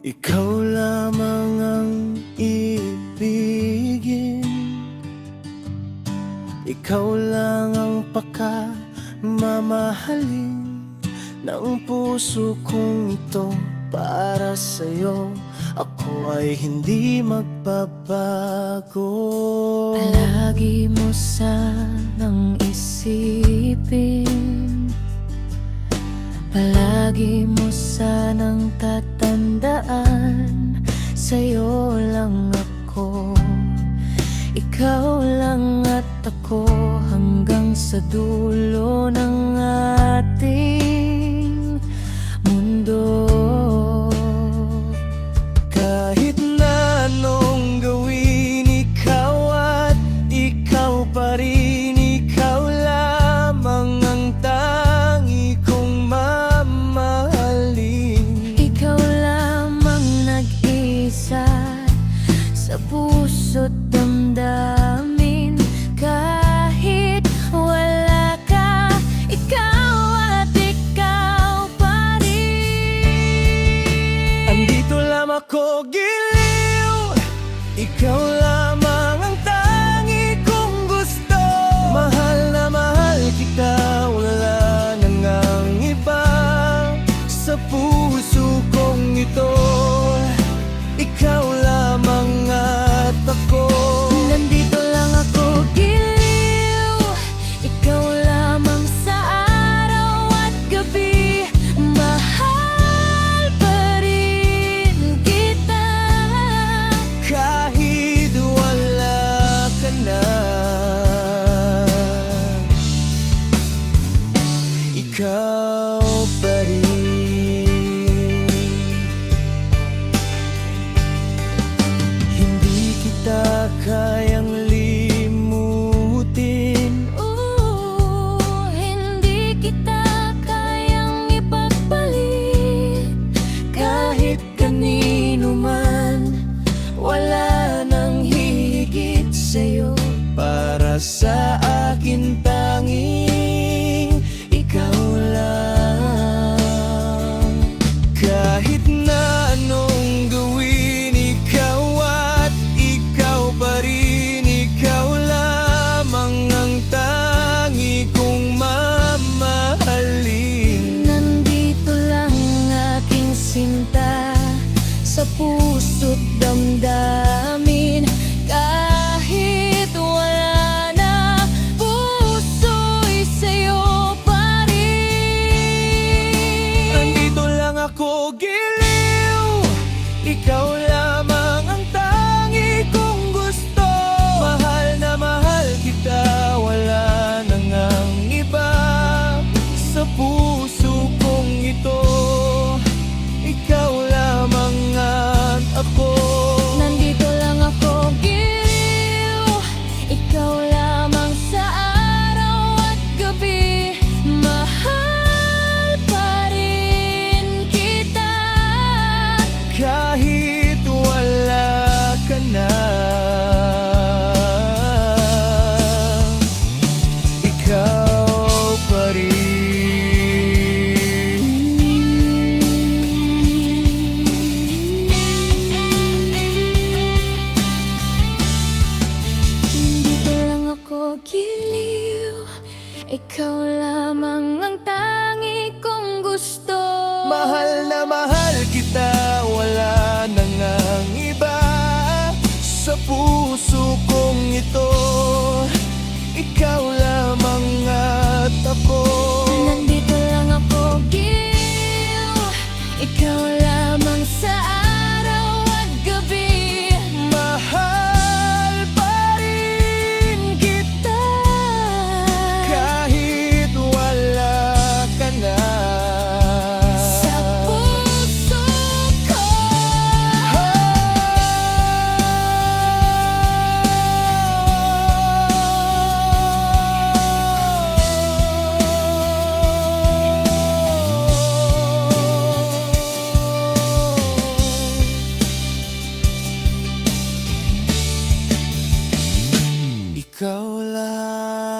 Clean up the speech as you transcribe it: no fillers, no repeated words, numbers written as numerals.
Ikaw lamang ang ibigin, ikaw lang ang pakamamahalin ng puso kong ito. Para sa'yo ako ay hindi magbabago. Palagi mo sanang isipin, palagi mo sanang tatandaan, sa'yo lang ako, ikaw lang at ako, hanggang sa dulo ng ating mundo. Kahit na anong gawin, ikaw at ikaw pa rin, ikaw lamang ang tangi kong mamahalin. Ikaw lamang nag-isa sa puso't damdamin. Kahit wala ka, ikaw at ikaw pa rin. Andito lamang ako, giliw, ikaw lamang ang tangi kong gusto. Mahal na mahal kita, wala nang ang iba sa puso kong ito. Ikaw lamang at ako. Nandito lang ako, giliw, ikaw lamang sa araw at gabi. Mahal pa rin kita Kahit wala ka na, ikaw pa rin. Hindi kita kayang limutin, Hindi kita kayang ipagpalit. Kahit kanino man, wala nang hihigit sa'yo. para sa akin tanging ikaw lang. Kahit na anong gawin, ikaw at ikaw pa rin, ikaw lamang ang tangi kong mamahalin. Nandito lang aking sinta sa puso't damdamin. Kahit wala na, puso'y sa'yo pa rin. Andito lang ako, giliw, ikaw lamang ang tangi kong gusto. Mahal na mahal kita, wala nang ang iba sa puso kong ito. Ikaw lamang at ako. Nandito lang ako, giliw, ikaw lamang sa araw at gabi. Mahal pa rin kita Kahit wala ka na, ikaw pa rin. Nandito lang ako, giliw, ikaw lamang ang tangi kong gusto. Mahal na mahal kita, wala nang ang iba sa puso kong ito. Ikaw lamang at ako. Nandito lang ako, giliw, ikaw lamang sa araw at gabi. Mahal pa rin kita kahit wala ka na Sa puso ko. Ikaw lang.